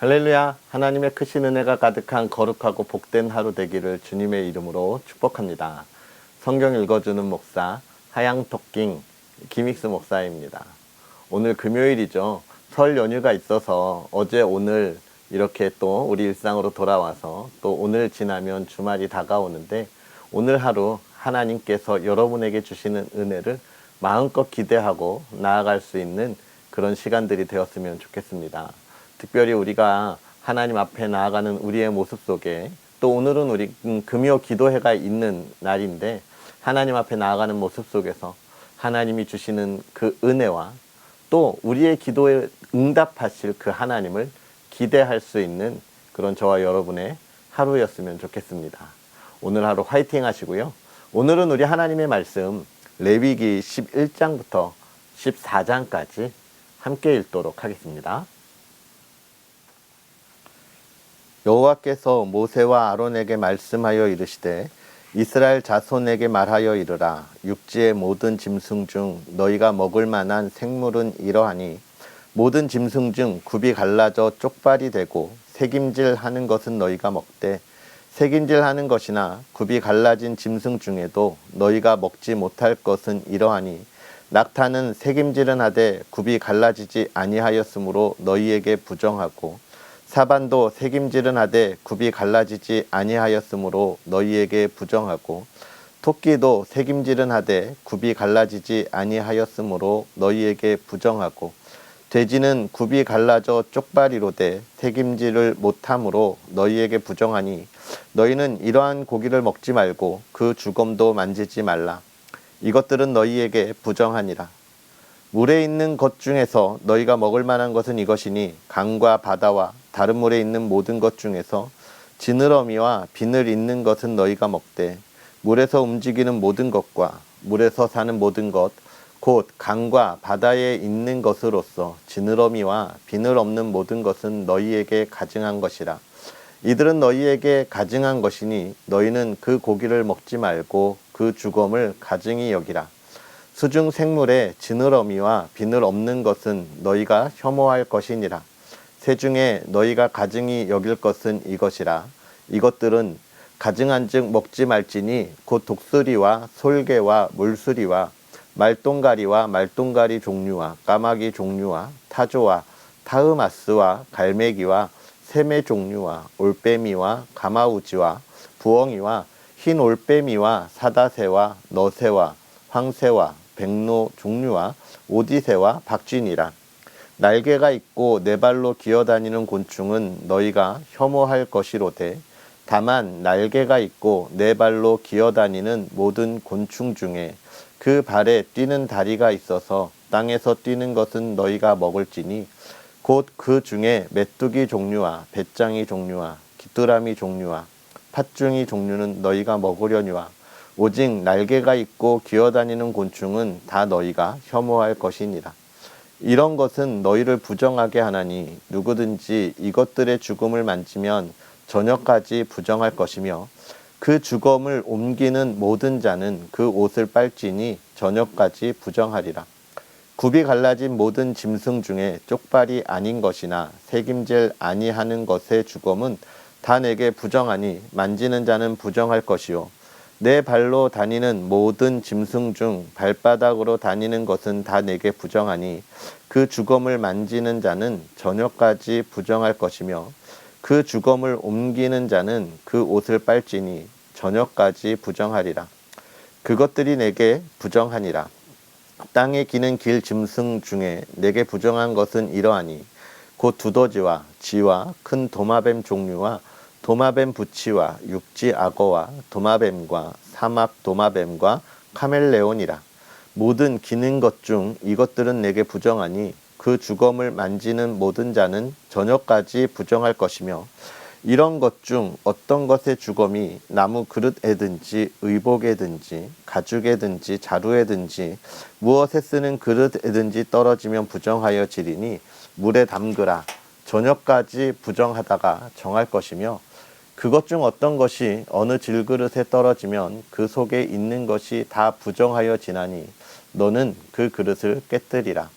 할렐루야. 하나님의 크신 은혜가 가득한 거룩하고 복된 하루 되기를 주님의 이름으로 축복합니다. 성경 읽어주는 목사 하양토킹 김익수 목사입니다. 오늘 금요일이죠. 설 연휴가 있어서 어제 오늘 이렇게 또 우리 일상으로 돌아와서 또 오늘 지나면 주말이 다가오는데, 오늘 하루 하나님께서 여러분에게 주시는 은혜를 마음껏 기대하고 나아갈 수 있는 그런 시간들이 되었으면 좋겠습니다. 특별히 우리가 하나님 앞에 나아가는 우리의 모습 속에, 또 오늘은 우리 금요 기도회가 있는 날인데, 하나님 앞에 나아가는 모습 속에서 하나님이 주시는 그 은혜와 또 우리의 기도에 응답하실 그 하나님을 기대할 수 있는 그런 저와 여러분의 하루였으면 좋겠습니다. 오늘 하루 화이팅 하시고요. 오늘은 우리 하나님의 말씀 레위기 11장부터 14장까지 함께 읽도록 하겠습니다. 여호와께서 모세와 아론에게 말씀하여 이르시되, 이스라엘 자손에게 말하여 이르라. 육지의 모든 짐승 중 너희가 먹을 만한 생물은 이러하니, 모든 짐승 중 굽이 갈라져 쪽발이 되고 새김질 하는 것은 너희가 먹되, 새김질 하는 것이나 굽이 갈라진 짐승 중에도 너희가 먹지 못할 것은 이러하니, 낙타는 새김질은 하되 굽이 갈라지지 아니하였으므로 너희에게 부정하고, 사반도 새김질은 하되 굽이 갈라지지 아니하였으므로 너희에게 부정하고, 토끼도 새김질은 하되 굽이 갈라지지 아니하였으므로 너희에게 부정하고, 돼지는 굽이 갈라져 쪽발이로되 새김질을 못함으로 너희에게 부정하니, 너희는 이러한 고기를 먹지 말고 그 주검도 만지지 말라. 이것들은 너희에게 부정하니라. 물에 있는 것 중에서 너희가 먹을 만한 것은 이것이니, 강과 바다와 다른 물에 있는 모든 것 중에서 지느러미와 비늘 있는 것은 너희가 먹되, 물에서 움직이는 모든 것과 물에서 사는 모든 것, 곧 강과 바다에 있는 것으로서 지느러미와 비늘 없는 모든 것은 너희에게 가증한 것이라. 이들은 너희에게 가증한 것이니 너희는 그 고기를 먹지 말고 그 주검을 가증히 여기라. 수중 생물에 지느러미와 비늘 없는 것은 너희가 혐오할 것이니라. 새 중에 너희가 가증히 여길 것은 이것이라. 이것들은 가증한즉 먹지 말지니, 곧 독수리와 솔개와 물수리와 말똥가리와 말똥가리 종류와 까마귀 종류와 타조와 타흐마스와 갈매기와 새매 종류와 올빼미와 가마우지와 부엉이와 흰 올빼미와 사다새와 너새와 황새와 백로 종류와 오디새와 박쥐니라. 날개가 있고 네 발로 기어다니는 곤충은 너희가 혐오할 것이로되, 다만 날개가 있고 네 발로 기어다니는 모든 곤충 중에 그 발에 뛰는 다리가 있어서 땅에서 뛰는 것은 너희가 먹을지니, 곧 그 중에 메뚜기 종류와 배짱이 종류와 귀뚜라미 종류와 팥중이 종류는 너희가 먹으려니와, 오직 날개가 있고 기어다니는 곤충은 다 너희가 혐오할 것이니라. 이런 것은 너희를 부정하게 하나니, 누구든지 이것들의 죽음을 만지면 저녁까지 부정할 것이며, 그 주검을 옮기는 모든 자는 그 옷을 빨지니 저녁까지 부정하리라. 굽이 갈라진 모든 짐승 중에 쪽발이 아닌 것이나 새김질 아니하는 것의 주검은 다 내게 부정하니, 만지는 자는 부정할 것이요, 내 발로 다니는 모든 짐승 중 발바닥으로 다니는 것은 다 내게 부정하니, 그 주검을 만지는 자는 저녁까지 부정할 것이며, 그 주검을 옮기는 자는 그 옷을 빨지니 저녁까지 부정하리라. 그것들이 내게 부정하니라. 땅에 기는 길 짐승 중에 내게 부정한 것은 이러하니, 곧 두더지와 쥐와 큰 도마뱀 종류와 도마뱀 부치와 육지 악어와 도마뱀과 사막 도마뱀과 카멜레온이라. 모든 기는 것 중 이것들은 내게 부정하니, 그 주검을 만지는 모든 자는 저녁까지 부정할 것이며, 이런 것 중 어떤 것의 주검이 나무 그릇에든지 의복에든지 가죽에든지 자루에든지 무엇에 쓰는 그릇에든지 떨어지면 부정하여 지리니, 물에 담그라. 저녁까지 부정하다가 정할 것이며, 그것 중 어떤 것이 어느 질그릇에 떨어지면 그 속에 있는 것이 다 부정하여 지나니, 너는 그 그릇을 깨뜨리라.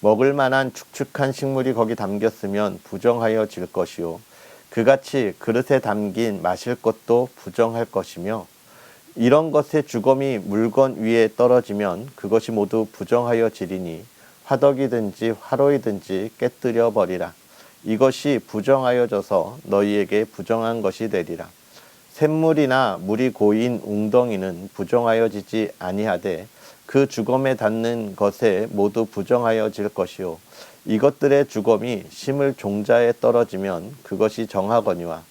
먹을 만한 축축한 식물이 거기 담겼으면 부정하여질 것이요 그같이 그릇에 담긴 마실 것도 부정할 것이며 이런 것의 주검이 물건 위에 떨어지면 그것이 모두 부정하여지리니 화덕이든지 화로이든지 깨뜨려 버리라. 이것이 부정하여져서 너희에게 부정한 것이 되리라. 샘물이나 물이 고인 웅덩이는 부정하여지지 아니하되 그 주검에 닿는 것에 모두 부정하여질 것이요 이것들의 주검이 심을 종자에 떨어지면 그것이 정하거니와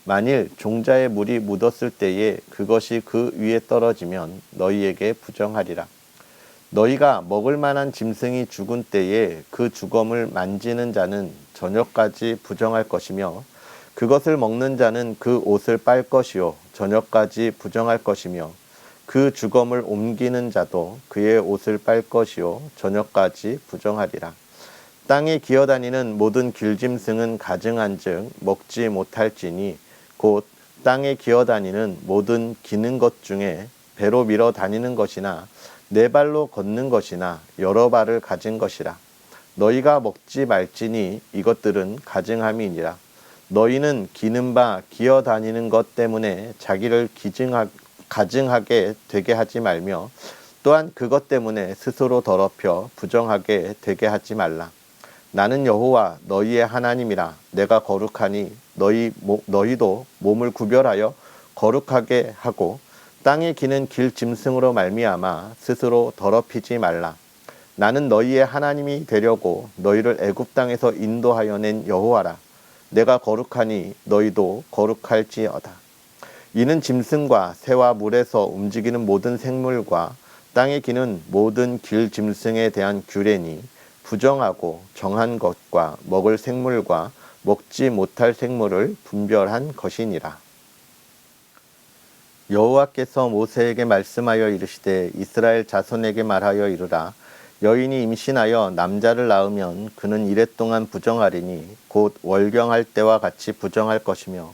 만일 종자에 물이 묻었을 때에 그것이 그 위에 떨어지면 너희에게 부정하리라. 너희가 먹을 만한 짐승이 죽은 때에 그 주검을 만지는 자는 저녁까지 부정할 것이며 그것을 먹는 자는 그 옷을 빨 것이요 저녁까지 부정할 것이며 그 주검을 옮기는 자도 그의 옷을 빨 것이요 저녁까지 부정하리라. 땅에 기어다니는 모든 길짐승은 가증한즉 먹지 못할지니 곧 땅에 기어다니는 모든 기는 것 중에 배로 밀어 다니는 것이나 네 발로 걷는 것이나 여러 발을 가진 것이라. 너희가 먹지 말지니 이것들은 가증함이니라. 너희는 기는 바 기어다니는 것 때문에 자기를 가증하게 되게 하지 말며 또한 그것 때문에 스스로 더럽혀 부정하게 되게 하지 말라. 나는 여호와 너희의 하나님이라. 내가 거룩하니 너희도 몸을 구별하여 거룩하게 하고 땅에 기는 길 짐승으로 말미암아 스스로 더럽히지 말라. 나는 너희의 하나님이 되려고 너희를 애굽 땅에서 인도하여 낸 여호와라. 내가 거룩하니 너희도 거룩할지어다. 이는 짐승과 새와 물에서 움직이는 모든 생물과 땅에 기는 모든 길 짐승에 대한 규례니 부정하고 정한 것과 먹을 생물과 먹지 못할 생물을 분별한 것이니라. 여호와께서 모세에게 말씀하여 이르시되 이스라엘 자손에게 말하여 이르라. 여인이 임신하여 남자를 낳으면 그는 이랫 동안 부정하리니 곧 월경할 때와 같이 부정할 것이며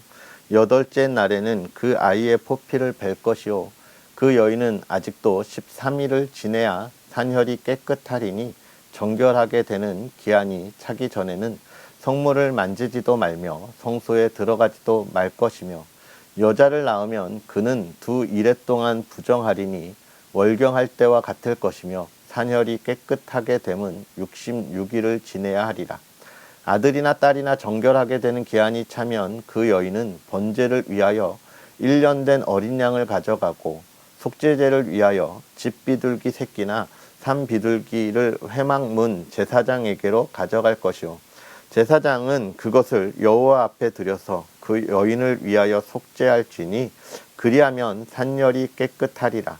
여덟째 날에는 그 아이의 포피를 벨 것이요 그 여인은 아직도 13일을 지내야 산혈이 깨끗하리니 정결하게 되는 기한이 차기 전에는 성물을 만지지도 말며 성소에 들어가지도 말 것이며 여자를 낳으면 그는 두 이랫 동안 부정하리니 월경할 때와 같을 것이며 산혈이 깨끗하게 됨은 66일을 지내야 하리라. 아들이나 딸이나 정결하게 되는 기한이 차면 그 여인은 번제를 위하여 1년 된 어린 양을 가져가고 속죄제를 위하여 집 비둘기 새끼나 산 비둘기를 회막문 제사장에게로 가져갈 것이요 제사장은 그것을 여호와 앞에 들여서 그 여인을 위하여 속죄할지니 그리하면 산열이 깨끗하리라.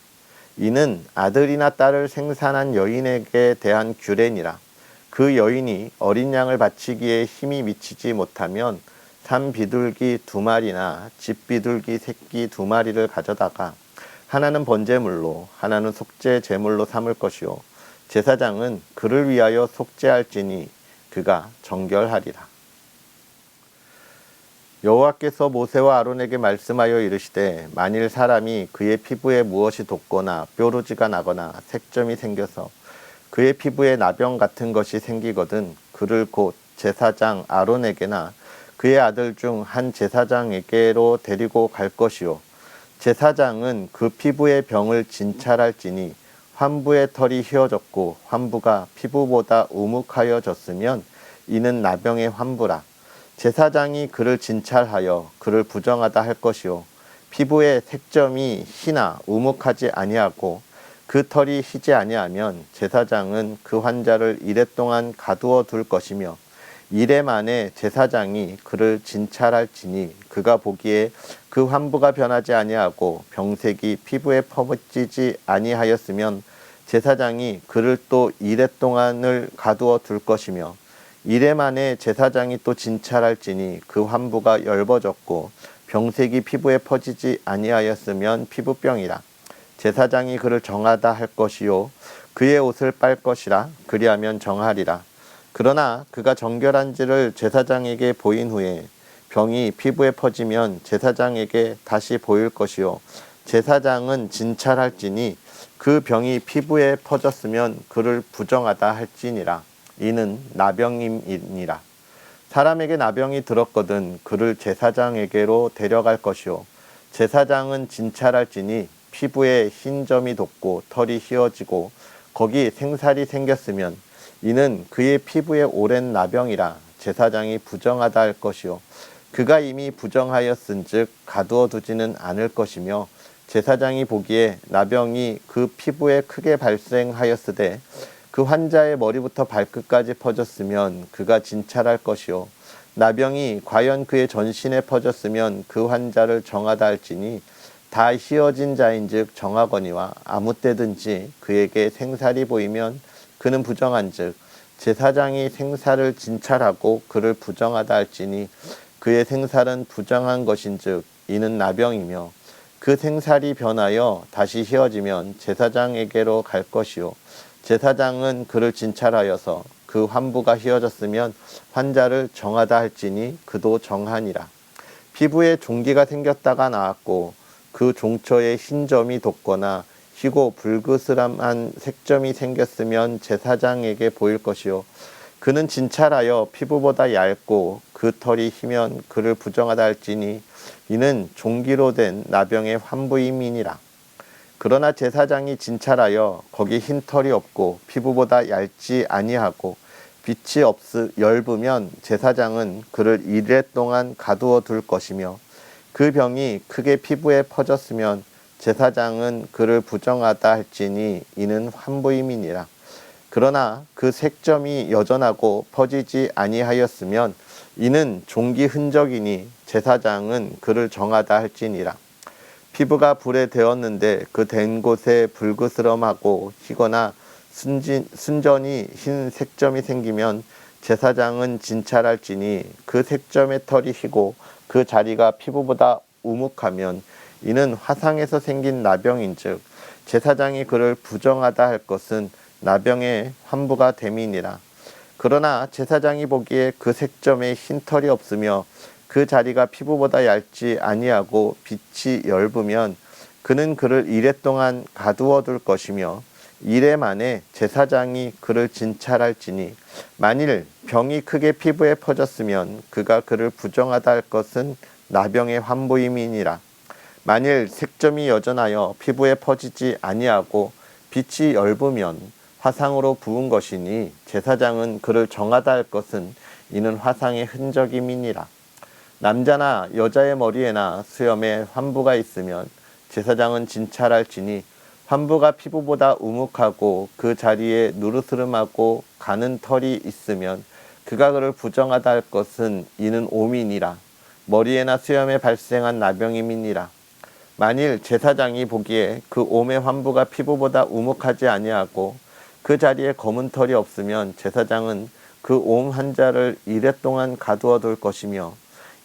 이는 아들이나 딸을 생산한 여인에게 대한 규례니라. 그 여인이 어린 양을 바치기에 힘이 미치지 못하면 산 비둘기 2마리나 집 비둘기 새끼 2마리를 가져다가 하나는 번제물로 하나는 속죄 제물로 삼을 것이요 제사장은 그를 위하여 속죄할지니 그가 정결하리라. 여호와께서 모세와 아론에게 말씀하여 이르시되 만일 사람이 그의 피부에 무엇이 돋거나 뾰루지가 나거나 색점이 생겨서 그의 피부에 나병 같은 것이 생기거든 그를 곧 제사장 아론에게나 그의 아들 중 한 제사장에게로 데리고 갈 것이요 제사장은 그 피부의 병을 진찰할지니 환부의 털이 휘어졌고 환부가 피부보다 우묵하여졌으면 이는 나병의 환부라. 제사장이 그를 진찰하여 그를 부정하다 할 것이요 피부의 색점이 희나 우묵하지 아니하고 그 털이 희지 아니하면 제사장은 그 환자를 이랫 동안 가두어 둘 것이며 이래 만에 제사장이 그를 진찰할지니 그가 보기에 그 환부가 변하지 아니하고 병색이 피부에 퍼지지 아니하였으면 제사장이 그를 또 이랫 동안을 가두어 둘 것이며 이래 만에 제사장이 또 진찰할지니 그 환부가 엷어졌고 병색이 피부에 퍼지지 아니하였으면 피부병이라. 제사장이 그를 정하다 할 것이요 그의 옷을 빨 것이라. 그리하면 정하리라. 그러나 그가 정결한지를 제사장에게 보인 후에 병이 피부에 퍼지면 제사장에게 다시 보일 것이요 제사장은 진찰할지니 그 병이 피부에 퍼졌으면 그를 부정하다 할지니라. 이는 나병임이니라. 사람에게 나병이 들었거든 그를 제사장에게로 데려갈 것이요 제사장은 진찰할지니 피부에 흰 점이 돋고 털이 휘어지고 거기 생살이 생겼으면 이는 그의 피부에 오랜 나병이라 제사장이 부정하다 할 것이요 그가 이미 부정하였은즉 가두어 두지는 않을 것이며 제사장이 보기에 나병이 그 피부에 크게 발생하였으되 그 환자의 머리부터 발끝까지 퍼졌으면 그가 진찰할 것이요 나병이 과연 그의 전신에 퍼졌으면 그 환자를 정하다 할지니 다 휘어진 자인즉 정하거니와 아무 때든지 그에게 생살이 보이면 그는 부정한즉 제사장이 생살을 진찰하고 그를 부정하다 할지니 그의 생살은 부정한 것인즉 이는 나병이며 그 생살이 변하여 다시 휘어지면 제사장에게로 갈 것이요 제사장은 그를 진찰하여서 그 환부가 휘어졌으면 환자를 정하다 할지니 그도 정하니라. 피부에 종기가 생겼다가 나았고 그 종처에 흰 점이 돋거나 희고 불그스름한 색점이 생겼으면 제사장에게 보일 것이요 그는 진찰하여 피부보다 얇고 그 털이 희면 그를 부정하다 할지니 이는 종기로 된 나병의 환부임이니라. 그러나 제사장이 진찰하여 거기 흰 털이 없고 피부보다 얇지 아니하고 빛이 엷으면 제사장은 그를 이레 동안 가두어 둘 것이며 그 병이 크게 피부에 퍼졌으면 제사장은 그를 부정하다 할지니 이는 환부임이니라. 그러나 그 색점이 여전하고 퍼지지 아니하였으면 이는 종기 흔적이니 제사장은 그를 정하다 할지니라. 피부가 불에 데었는데 그 댄 곳에 불그스름하고 희거나 순전히 흰 색점이 생기면 제사장은 진찰할지니 그 색점의 털이 희고 그 자리가 피부보다 우묵하면 이는 화상에서 생긴 나병인즉 제사장이 그를 부정하다 할 것은 나병의 환부가 됨이니라. 그러나 제사장이 보기에 그 색점에 흰 털이 없으며 그 자리가 피부보다 얇지 아니하고 빛이 엷으면 그는 그를 이레 동안 가두어 둘 것이며 이레 만에 제사장이 그를 진찰할지니 만일 병이 크게 피부에 퍼졌으면 그가 그를 부정하다 할 것은 나병의 환부임이니라. 만일 색점이 여전하여 피부에 퍼지지 아니하고 빛이 엷으면 화상으로 부은 것이니 제사장은 그를 정하다 할 것은 이는 화상의 흔적임이니라. 남자나 여자의 머리에나 수염에 환부가 있으면 제사장은 진찰할지니 환부가 피부보다 우묵하고 그 자리에 누르스름하고 가는 털이 있으면 그가 그를 부정하다 할 것은 이는 오민이라. 머리에나 수염에 발생한 나병임이니라. 만일 제사장이 보기에 그 옴의 환부가 피부보다 우묵하지 아니하고 그 자리에 검은 털이 없으면 제사장은 그 옴 환자를 이레 동안 가두어 둘 것이며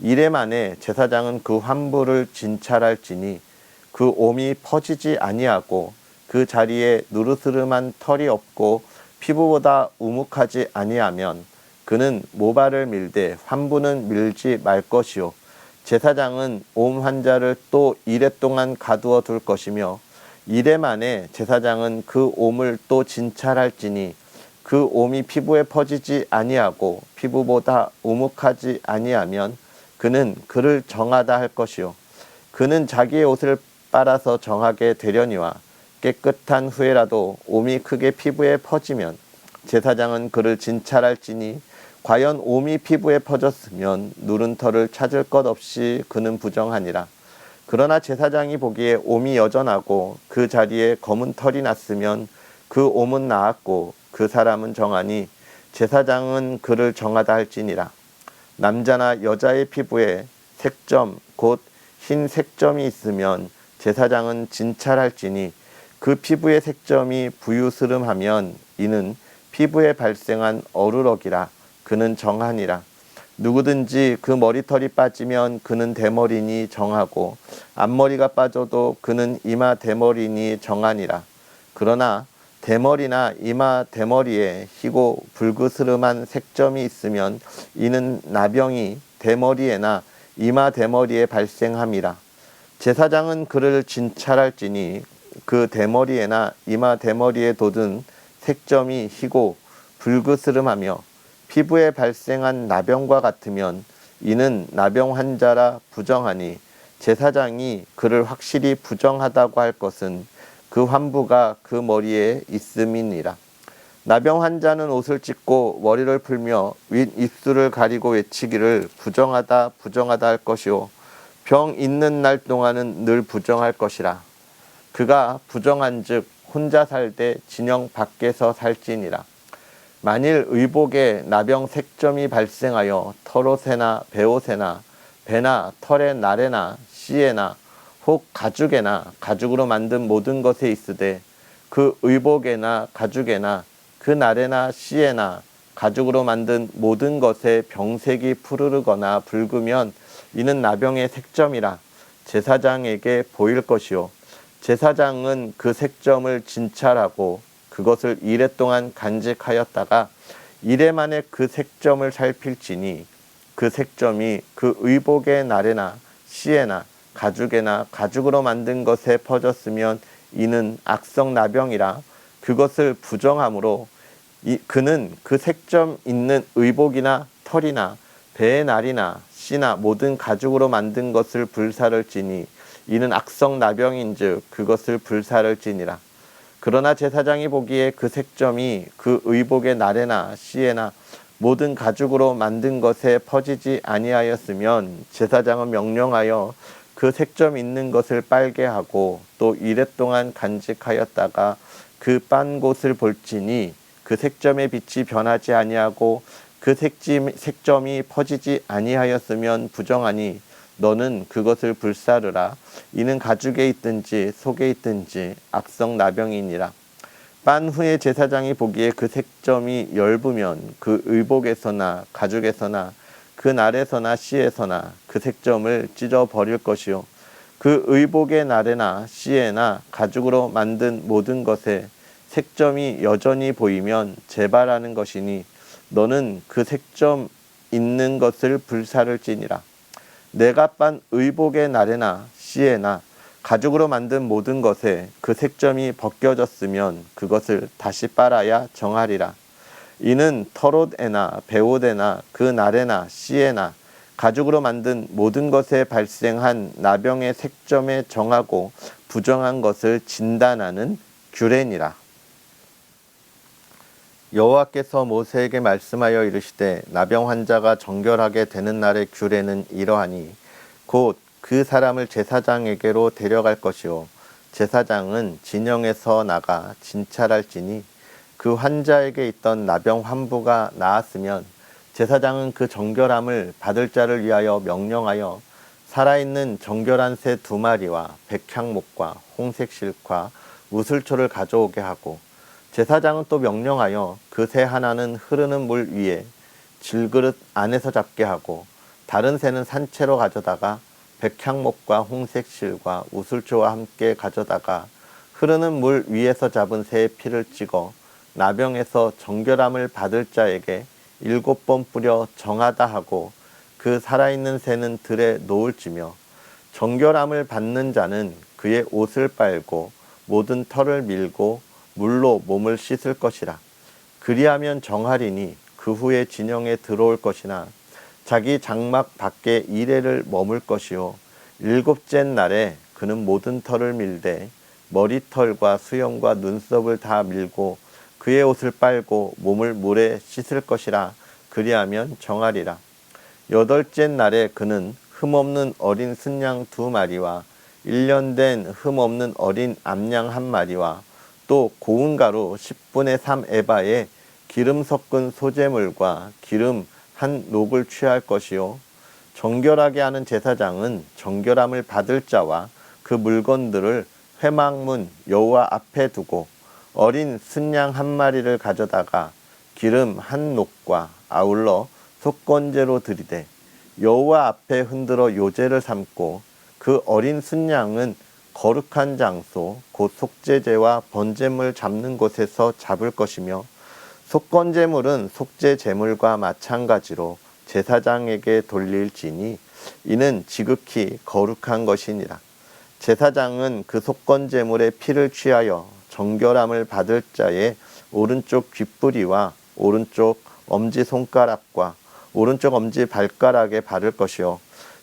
이레 만에 제사장은 그 환부를 진찰할지니 그 옴이 퍼지지 아니하고 그 자리에 누르스름한 털이 없고 피부보다 우묵하지 아니하면 그는 모발을 밀되 환부는 밀지 말 것이요 제사장은 옴 환자를 또 이레 동안 가두어 둘 것이며 이레 만에 제사장은 그 옴을 또 진찰할지니 그 옴이 피부에 퍼지지 아니하고 피부보다 우묵하지 아니하면 그는 그를 정하다 할 것이요 그는 자기의 옷을 빨아서 정하게 되려니와 깨끗한 후에라도 옴이 크게 피부에 퍼지면 제사장은 그를 진찰할지니 과연 옴이 피부에 퍼졌으면 누른 털을 찾을 것 없이 그는 부정하니라. 그러나 제사장이 보기에 옴이 여전하고 그 자리에 검은 털이 났으면 그 옴은 나았고 그 사람은 정하니 제사장은 그를 정하다 할지니라. 남자나 여자의 피부에 색점 곧 흰 색점이 있으면 제사장은 진찰할지니 그 피부의 색점이 부유스름하면 이는 피부에 발생한 어루럭이라. 그는 정하니라. 누구든지 그 머리털이 빠지면 그는 대머리니 정하고 앞머리가 빠져도 그는 이마 대머리니 정하니라. 그러나 대머리나 이마 대머리에 희고 불그스름한 색점이 있으면 이는 나병이 대머리에나 이마 대머리에 발생함이라. 제사장은 그를 진찰할지니 그 대머리에나 이마 대머리에 돋은 색점이 희고 불그스름하며 피부에 발생한 나병과 같으면 이는 나병 환자라 부정하니 제사장이 그를 확실히 부정하다고 할 것은 그 환부가 그 머리에 있음이니라. 나병 환자는 옷을 찢고 머리를 풀며 윗 입술을 가리고 외치기를 부정하다 부정하다 할 것이요 병 있는 날 동안은 늘 부정할 것이라. 그가 부정한즉 혼자 살되 진영 밖에서 살지니라. 만일 의복에 나병 색점이 발생하여 털옷에나 베옷에나 배나 털의 날에나 씨에나 혹 가죽에나 가죽으로 만든 모든 것에 있으되 그 의복에나 가죽에나 그 날에나 씨에나 가죽으로 만든 모든 것에 병색이 푸르르거나 붉으면 이는 나병의 색점이라 제사장에게 보일 것이요 제사장은 그 색점을 진찰하고 그것을 이레 동안 간직하였다가 이레 만에 그 색점을 살필지니 그 색점이 그 의복의 날에나 씨에나 가죽에나 가죽으로 만든 것에 퍼졌으면 이는 악성 나병이라 그것을 부정하므로 그는 그 색점 있는 의복이나 털이나 배의 날이나 씨나 모든 가죽으로 만든 것을 불사를 지니 이는 악성 나병인즉 그것을 불사를 지니라. 그러나 제사장이 보기에 그 색점이 그 의복의 날에나 씨에나 모든 가죽으로 만든 것에 퍼지지 아니하였으면 제사장은 명령하여 그 색점 있는 것을 빨게 하고 또 이레 동안 간직하였다가 그 빤 곳을 볼지니 그 색점의 빛이 변하지 아니하고 그 색점이 퍼지지 아니하였으면 부정하니 너는 그것을 불사르라. 이는 가죽에 있든지 속에 있든지 악성 나병이니라. 빤 후에 제사장이 보기에 그 색점이 엷으면 그 의복에서나 가죽에서나 그 날에서나 씨에서나 그 색점을 찢어 버릴 것이요 그 의복의 날에나 씨에나 가죽으로 만든 모든 것에 색점이 여전히 보이면 재발하는 것이니 너는 그 색점 있는 것을 불사를지니라. 내가 빤 의복의 날에나 씨에나 가죽으로 만든 모든 것에 그 색점이 벗겨졌으면 그것을 다시 빨아야 정하리라. 이는 털옷에나 베옷에나 그 날에나 씨에나 가죽으로 만든 모든 것에 발생한 나병의 색점에 정하고 부정한 것을 진단하는 규례니라. 여호와께서 모세에게 말씀하여 이르시되 나병 환자가 정결하게 되는 날의 규례는 이러하니 곧 그 사람을 제사장에게로 데려갈 것이요 제사장은 진영에서 나가 진찰할지니 그 환자에게 있던 나병 환부가 나았으면 제사장은 그 정결함을 받을 자를 위하여 명령하여 살아있는 정결한 새 2마리와 백향목과 홍색실과 우슬초를 가져오게 하고 제사장은 또 명령하여 그 새 하나는 흐르는 물 위에 질그릇 안에서 잡게 하고 다른 새는 산채로 가져다가 백향목과 홍색실과 우슬초와 함께 가져다가 흐르는 물 위에서 잡은 새의 피를 찍어 나병에서 정결함을 받을 자에게 7번 뿌려 정하다 하고 그 살아있는 새는 들에 놓을지며 정결함을 받는 자는 그의 옷을 빨고 모든 털을 밀고 물로 몸을 씻을 것이라. 그리하면 정하리니 그 후에 진영에 들어올 것이나 자기 장막 밖에 이레를 머물 것이요 7째 날에 그는 모든 털을 밀되 머리털과 수염과 눈썹을 다 밀고 그의 옷을 빨고 몸을 물에 씻을 것이라. 그리하면 정하리라. 8째 날에 그는 흠없는 어린 순양 2마리와 1년 된 흠없는 어린 암양 1마리와 또 고운 가루 10분의 3 에바에 기름 섞은 소재물과 기름 한 녹을 취할 것이요 정결하게 하는 제사장은 정결함을 받을 자와 그 물건들을 회막문 여호와 앞에 두고 어린 순양 1마리를 가져다가 기름 한 녹과 아울러 속건제로 드리되 여호와 앞에 흔들어 요제를 삼고 그 어린 순양은 거룩한 장소 곧 속죄제와 번제물 잡는 곳에서 잡을 것이며 속건제물은 속죄제물과 마찬가지로 제사장에게 돌릴지니 이는 지극히 거룩한 것이니라. 제사장은 그 속건제물의 피를 취하여 정결함을 받을 자의 오른쪽 귓뿌리와 오른쪽 엄지손가락과 오른쪽 엄지 발가락에 바를 것이요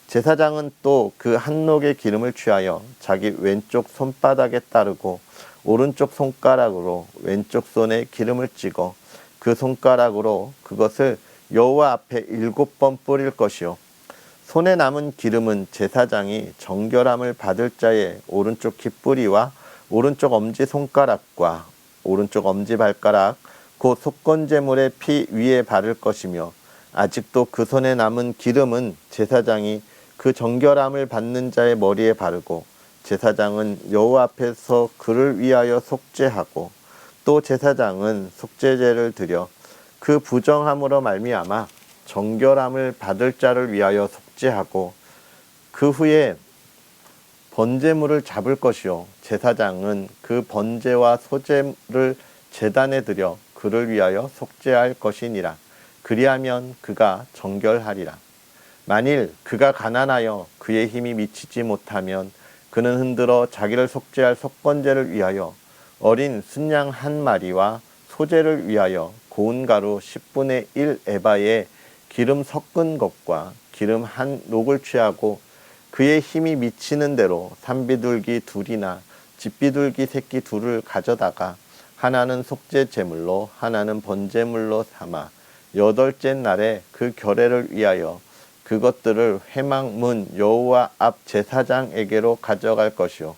제사장은 또 그 한 녹의 기름을 취하여 자기 왼쪽 손바닥에 따르고 오른쪽 손가락으로 왼쪽 손에 기름을 찍어 그 손가락으로 그것을 여호와 앞에 7번 뿌릴 것이요 손에 남은 기름은 제사장이 정결함을 받을 자의 오른쪽 깃뿌리와 오른쪽 엄지손가락과 오른쪽 엄지발가락 곧 속건제물의 피 위에 바를 것이며 아직도 그 손에 남은 기름은 제사장이 그 정결함을 받는 자의 머리에 바르고 제사장은 여호와 앞에서 그를 위하여 속죄하고 또 제사장은 속죄제를 드려 그 부정함으로 말미암아 정결함을 받을 자를 위하여 속죄하고 그 후에 번제물을 잡을 것이요 제사장은 그 번제와 소제를 제단에 드려 그를 위하여 속죄할 것이니라. 그리하면 그가 정결하리라. 만일 그가 가난하여 그의 힘이 미치지 못하면 그는 흔들어 자기를 속죄할 속건제를 위하여 어린 순양 한 마리와 소제를 위하여 고운 가루 10분의 1 에바에 기름 섞은 것과 기름 한 녹을 취하고 그의 힘이 미치는 대로 산비둘기 둘이나 집비둘기 새끼 둘을 가져다가 하나는 속죄 제물로 하나는 번제물로 삼아 8째 날에 그 결례를 위하여 그것들을 회막문 여호와 앞 제사장에게로 가져갈 것이요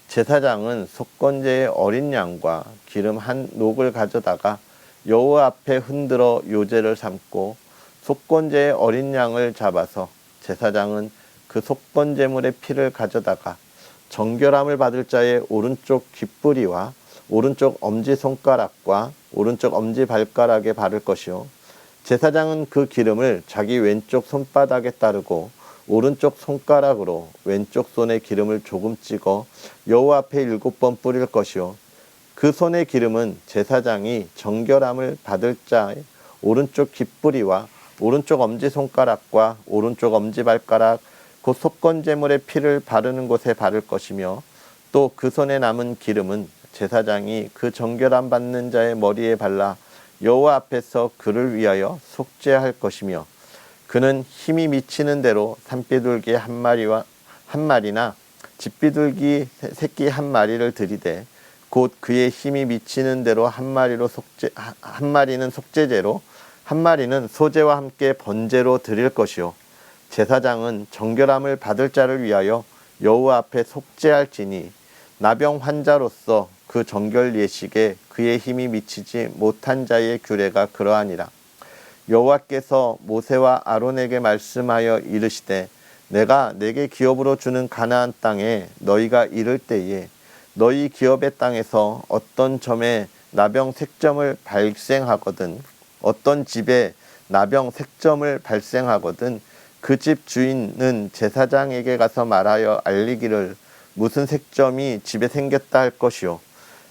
제사장은 속건제의 어린 양과 기름 한 녹을 가져다가 여호와 앞에 흔들어 요제를 삼고 속건제의 어린 양을 잡아서 제사장은 그 속건제물의 피를 가져다가 정결함을 받을 자의 오른쪽 깃뿌리와 오른쪽 엄지손가락과 오른쪽 엄지발가락에 바를 것이요 제사장은 그 기름을 자기 왼쪽 손바닥에 따르고 오른쪽 손가락으로 왼쪽 손에 기름을 조금 찍어 여호와 앞에 7번 뿌릴 것이요 그 손의 기름은 제사장이 정결함을 받을 자의 오른쪽 깃뿌리와 오른쪽 엄지손가락과 오른쪽 엄지발가락 곧 속건제물의 피를 바르는 곳에 바를 것이며 또 그 손에 남은 기름은 제사장이 그 정결함 받는 자의 머리에 발라 여호와 앞에서 그를 위하여 속죄할 것이며 그는 힘이 미치는 대로 산비둘기 한 마리나 집비둘기 새끼 한 마리를 들이되 곧 그의 힘이 미치는 대로 한 마리는 속죄제로 한 마리는 소제와 함께 번제로 드릴 것이요 제사장은 정결함을 받을 자를 위하여 여호와 앞에 속죄할지니 나병 환자로서 그 정결 예식에 그의 힘이 미치지 못한 자의 규례가 그러하니라. 여호와께서 모세와 아론에게 말씀하여 이르시되 내가 내게 기업으로 주는 가나안 땅에 너희가 이를 때에 너희 기업의 땅에서 어떤 점에 나병 색점을 발생하거든 어떤 집에 나병 색점을 발생하거든 그 집 주인은 제사장에게 가서 말하여 알리기를 무슨 색점이 집에 생겼다 할 것이요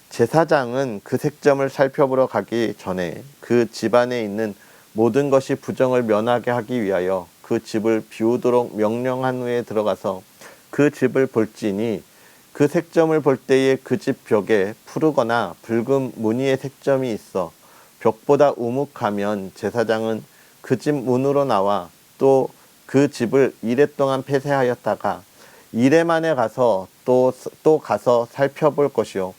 제사장은 그 색점을 살펴보러 가기 전에 그 집안에 있는 모든 것이 부정을 면하게 하기 위하여 그 집을 비우도록 명령한 후에 들어가서 그 집을 볼지니 그 색점을 볼 때에 그 집 벽에 푸르거나 붉은 무늬의 색점이 있어 벽보다 우묵하면 제사장은 그 집 문으로 나와 또 그 집을 이레 동안 폐쇄하였다가 이레 만에 가서 또 가서 살펴볼 것이요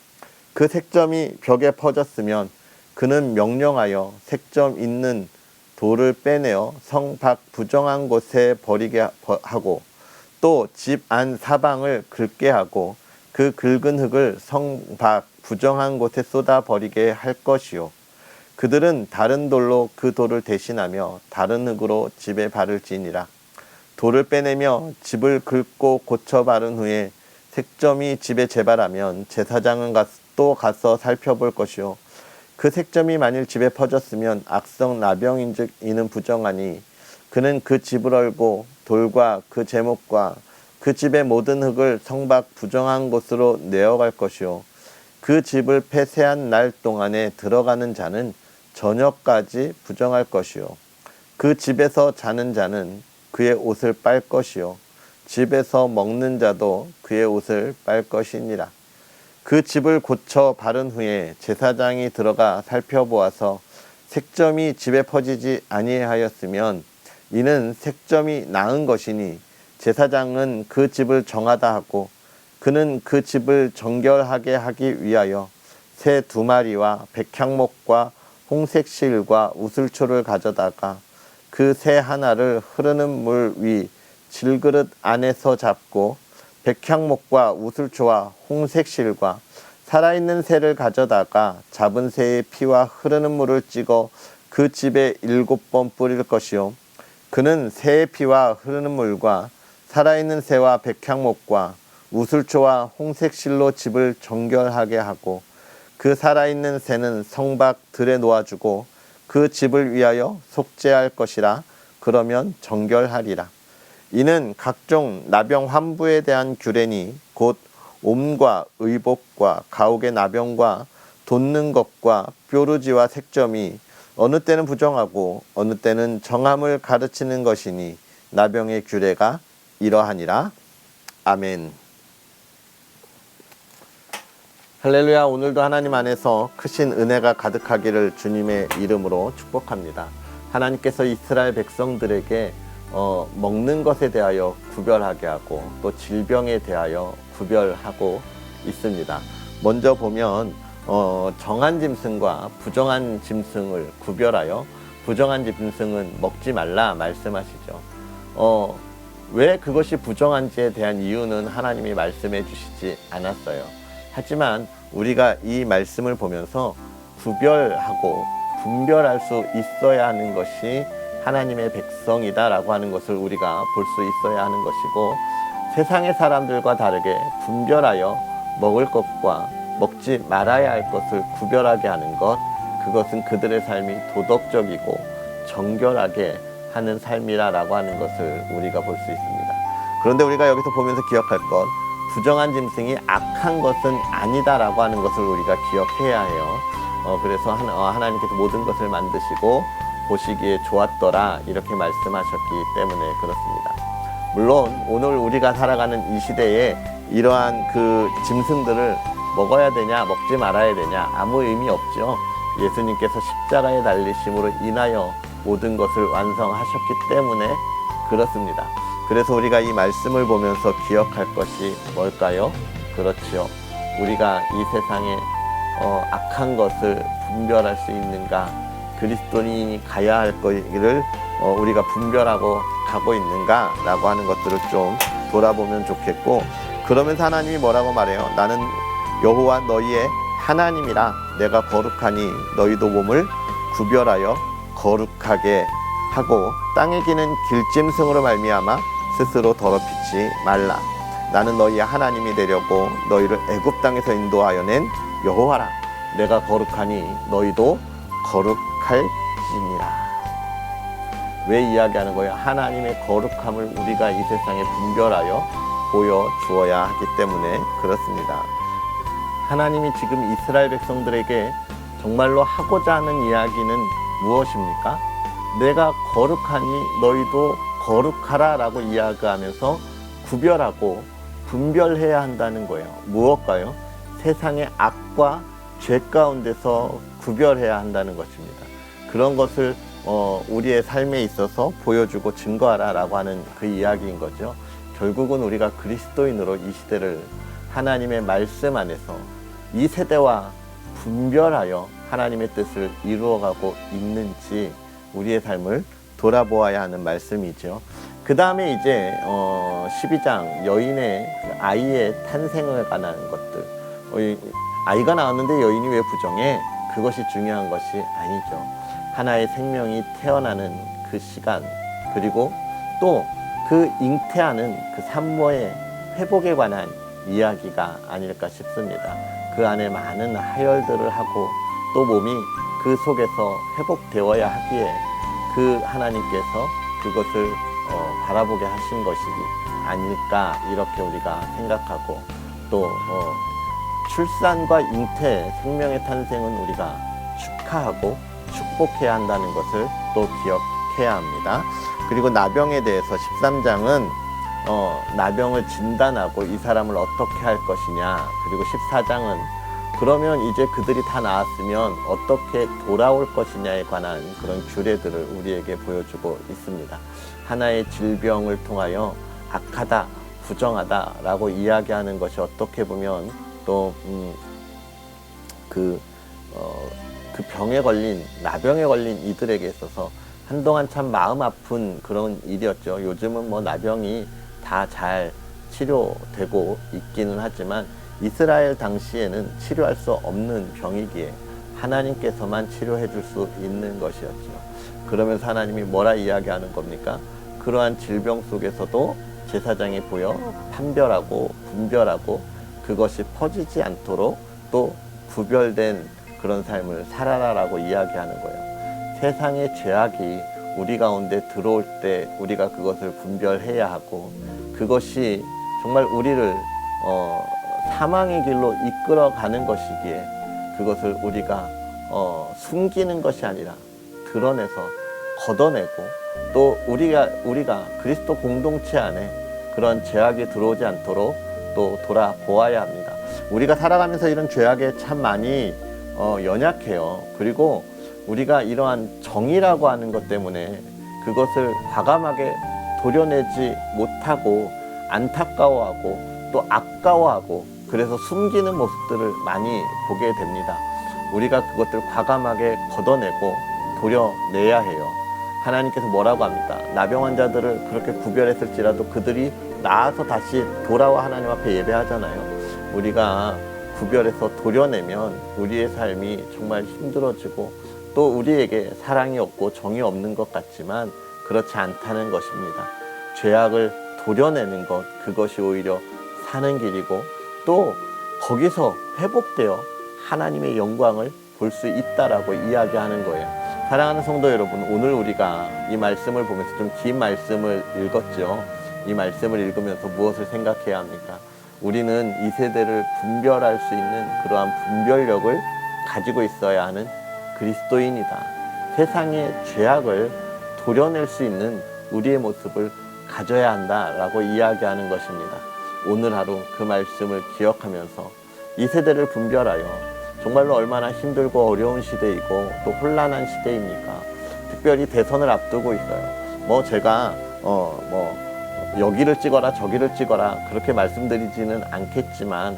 그 색점이 벽에 퍼졌으면 그는 명령하여 색점 있는 돌을 빼내어 성 밖 부정한 곳에 버리게 하고 또 집 안 사방을 긁게 하고 그 긁은 흙을 성 밖 부정한 곳에 쏟아 버리게 할 것이요 그들은 다른 돌로 그 돌을 대신하며 다른 흙으로 집에 바를지니라 돌을 빼내며 집을 긁고 고쳐 바른 후에 색점이 집에 재발하면 제사장은 또 가서 살펴볼 것이요 그 색점이 만일 집에 퍼졌으면 악성 나병인즉 이는 부정하니 그는 그 집을 얼고 돌과 그 제목과 그 집의 모든 흙을 성 밖 부정한 곳으로 내어갈 것이요 그 집을 폐쇄한 날 동안에 들어가는 자는 저녁까지 부정할 것이요 그 집에서 자는 자는 그의 옷을 빨 것이요 집에서 먹는 자도 그의 옷을 빨 것이니라. 그 집을 고쳐 바른 후에 제사장이 들어가 살펴보아서 색점이 집에 퍼지지 아니하였으면 이는 색점이 나은 것이니 제사장은 그 집을 정하다 하고 그는 그 집을 정결하게 하기 위하여 새 2마리와 백향목과 홍색 실과 우슬초를 가져다가 그 새 하나를 흐르는 물 위 질그릇 안에서 잡고 백향목과 우슬초와 홍색 실과 살아있는 새를 가져다가 잡은 새의 피와 흐르는 물을 찍어 그 집에 7번 뿌릴 것이요 그는 새의 피와 흐르는 물과 살아있는 새와 백향목과 우슬초와 홍색 실로 집을 정결하게 하고 그 살아있는 새는 성 밖 들에 놓아주고 그 집을 위하여 속죄할 것이라. 그러면 정결하리라. 이는 각종 나병 환부에 대한 규례니 곧 옴과 의복과 가옥의 나병과 돋는 것과 뾰루지와 색점이 어느 때는 부정하고 어느 때는 정함을 가르치는 것이니 나병의 규례가 이러하니라. 아멘. 할렐루야. 오늘도 하나님 안에서 크신 은혜가 가득하기를 주님의 이름으로 축복합니다. 하나님께서 이스라엘 백성들에게 먹는 것에 대하여 구별하게 하고 또 질병에 대하여 구별하고 있습니다. 먼저 보면 정한 짐승과 부정한 짐승을 구별하여 부정한 짐승은 먹지 말라 말씀하시죠. 왜 그것이 부정한지에 대한 이유는 하나님이 말씀해 주시지 않았어요. 하지만 우리가 이 말씀을 보면서 구별하고 분별할 수 있어야 하는 것이 하나님의 백성이다라고 하는 것을 우리가 볼 수 있어야 하는 것이고, 세상의 사람들과 다르게 분별하여 먹을 것과 먹지 말아야 할 것을 구별하게 하는 것, 그것은 그들의 삶이 도덕적이고 정결하게 하는 삶이라고 하는 것을 우리가 볼 수 있습니다. 그런데 우리가 여기서 보면서 기억할 것, 부정한 짐승이 악한 것은 아니다라고 하는 것을 우리가 기억해야 해요. 그래서 하나님께서 모든 것을 만드시고 보시기에 좋았더라 이렇게 말씀하셨기 때문에 그렇습니다. 물론 오늘 우리가 살아가는 이 시대에 이러한 그 짐승들을 먹어야 되냐 먹지 말아야 되냐 아무 의미 없죠. 예수님께서 십자가에 달리심으로 인하여 모든 것을 완성하셨기 때문에 그렇습니다. 그래서 우리가 이 말씀을 보면서 기억할 것이 뭘까요? 그렇지요. 우리가 이 세상에 악한 것을 분별할 수 있는가, 그리스도인이 가야 할 길을 우리가 분별하고 가고 있는가 라고 하는 것들을 좀 돌아보면 좋겠고, 그러면서 하나님이 뭐라고 말해요? 나는 여호와 너희의 하나님이라. 내가 거룩하니 너희도 몸을 구별하여 거룩하게 하고 땅에 기는 길짐승으로 말미암아 스스로 더럽히지 말라. 나는 너희의 하나님이 되려고 너희를 애굽 땅에서 인도하여 낸 여호와라. 내가 거룩하니 너희도 거룩할지니라. 왜 이야기하는 거예요? 하나님의 거룩함을 우리가 이 세상에 분별하여 보여주어야 하기 때문에 그렇습니다. 하나님이 지금 이스라엘 백성들에게 정말로 하고자 하는 이야기는 무엇입니까? 내가 거룩하니 너희도 거룩하라 라고 이야기하면서 구별하고 분별해야 한다는 거예요. 무엇일까요? 세상의 악과 죄 가운데서 구별해야 한다는 것입니다. 그런 것을 우리의 삶에 있어서 보여주고 증거하라 라고 하는 그 이야기인 거죠. 결국은 우리가 그리스도인으로 이 시대를 하나님의 말씀 안에서 이 세대와 분별하여 하나님의 뜻을 이루어가고 있는지 우리의 삶을 돌아보아야 하는 말씀이죠. 그 다음에 이제 12장 여인의 아이의 탄생을 관한 것들. 아이가 나왔는데 여인이 왜 부정해? 그것이 중요한 것이 아니죠. 하나의 생명이 태어나는 그 시간, 그리고 또 그 잉태하는 그 산모의 회복에 관한 이야기가 아닐까 싶습니다. 그 안에 많은 하혈들을 하고 또 몸이 그 속에서 회복되어야 하기에 그 하나님께서 그것을 바라보게 하신 것이 아닐까 이렇게 우리가 생각하고, 또 출산과 잉태, 생명의 탄생은 우리가 축하하고 축복해야 한다는 것을 또 기억해야 합니다. 그리고 나병에 대해서 13장은 나병을 진단하고 이 사람을 어떻게 할 것이냐, 그리고 14장은 그러면 이제 그들이 다 나았으면 어떻게 돌아올 것이냐에 관한 그런 규례들을 우리에게 보여주고 있습니다. 하나의 질병을 통하여 악하다, 부정하다라고 이야기하는 것이 어떻게 보면 또 그 병에 걸린, 나병에 걸린 이들에게 있어서 한동안 참 마음 아픈 그런 일이었죠. 요즘은 뭐 나병이 다 잘 치료되고 있기는 하지만 이스라엘 당시에는 치료할 수 없는 병이기에 하나님께서만 치료해 줄 수 있는 것이었죠. 그러면서 하나님이 뭐라 이야기하는 겁니까? 그러한 질병 속에서도 제사장이 보여 판별하고 분별하고 그것이 퍼지지 않도록 또 구별된 그런 삶을 살아라라고 이야기하는 거예요. 세상의 죄악이 우리 가운데 들어올 때 우리가 그것을 분별해야 하고 그것이 정말 우리를 사망의 길로 이끌어가는 것이기에 그것을 우리가 숨기는 것이 아니라 드러내서 걷어내고 또 우리가 그리스도 공동체 안에 그런 죄악이 들어오지 않도록 또 돌아보아야 합니다. 우리가 살아가면서 이런 죄악에 참 많이 연약해요. 그리고 우리가 이러한 정의라고 하는 것 때문에 그것을 과감하게 도려내지 못하고 안타까워하고 또 아까워하고 그래서 숨기는 모습들을 많이 보게 됩니다. 우리가 그것들 과감하게 걷어내고 도려내야 해요. 하나님께서 뭐라고 합니까? 나병 환자들을 그렇게 구별했을지라도 그들이 나아서 다시 돌아와 하나님 앞에 예배하잖아요. 우리가 구별해서 도려내면 우리의 삶이 정말 힘들어지고 또 우리에게 사랑이 없고 정이 없는 것 같지만 그렇지 않다는 것입니다. 죄악을 도려내는 것, 그것이 오히려 사는 길이고 또 거기서 회복되어 하나님의 영광을 볼 수 있다라고 이야기하는 거예요. 사랑하는 성도 여러분, 오늘 우리가 이 말씀을 보면서 좀 긴 말씀을 읽었죠. 이 말씀을 읽으면서 무엇을 생각해야 합니까? 우리는 이 세대를 분별할 수 있는 그러한 분별력을 가지고 있어야 하는 그리스도인이다. 세상의 죄악을 도려낼 수 있는 우리의 모습을 가져야 한다라고 이야기하는 것입니다. 오늘 하루 그 말씀을 기억하면서 이 세대를 분별하여 정말로 얼마나 힘들고 어려운 시대이고 또 혼란한 시대입니까? 특별히 대선을 앞두고 있어요. 제가 여기를 찍어라 저기를 찍어라 그렇게 말씀드리지는 않겠지만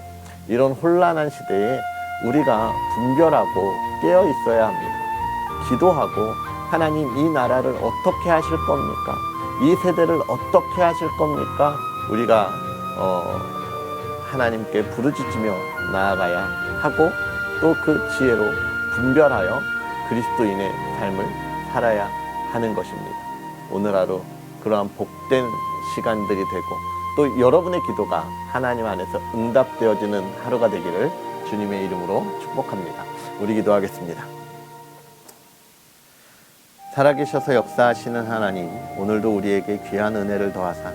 이런 혼란한 시대에 우리가 분별하고 깨어 있어야 합니다. 기도하고 하나님 이 나라를 어떻게 하실 겁니까? 이 세대를 어떻게 하실 겁니까? 우리가 하나님께 부르짖으며 나아가야 하고 또 그 지혜로 분별하여 그리스도인의 삶을 살아야 하는 것입니다. 오늘 하루 그러한 복된 시간들이 되고 또 여러분의 기도가 하나님 안에서 응답되어지는 하루가 되기를 주님의 이름으로 축복합니다. 우리 기도하겠습니다. 살아계셔서 역사하시는 하나님, 오늘도 우리에게 귀한 은혜를 더하사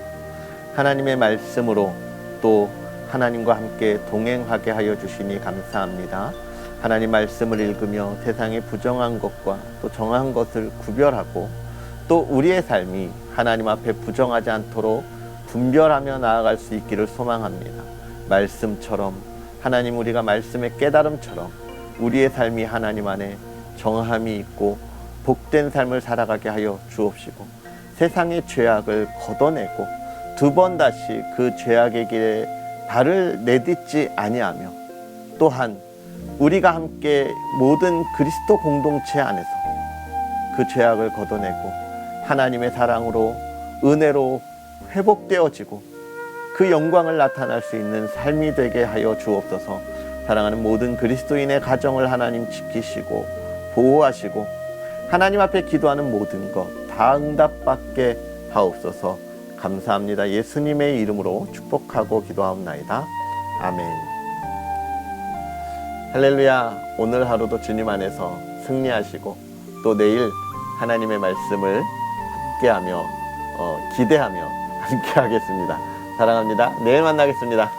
하나님의 말씀으로 또 하나님과 함께 동행하게 하여 주시니 감사합니다. 하나님 말씀을 읽으며 세상의 부정한 것과 또 정한 것을 구별하고 또 우리의 삶이 하나님 앞에 부정하지 않도록 분별하며 나아갈 수 있기를 소망합니다. 말씀처럼 하나님 우리가 말씀의 깨달음처럼 우리의 삶이 하나님 안에 정함이 있고 복된 삶을 살아가게 하여 주옵시고 세상의 죄악을 걷어내고 두 번 다시 그 죄악의 길에 발을 내딛지 아니하며 또한 우리가 함께 모든 그리스도 공동체 안에서 그 죄악을 걷어내고 하나님의 사랑으로 은혜로 회복되어지고 그 영광을 나타날 수 있는 삶이 되게 하여 주옵소서. 사랑하는 모든 그리스도인의 가정을 하나님 지키시고 보호하시고 하나님 앞에 기도하는 모든 것 다 응답받게 하옵소서. 감사합니다. 예수님의 이름으로 축복하고 기도하옵나이다. 아멘. 할렐루야. 오늘 하루도 주님 안에서 승리하시고 또 내일 하나님의 말씀을 함께하며 기대하며 함께하겠습니다. 사랑합니다. 내일 만나겠습니다.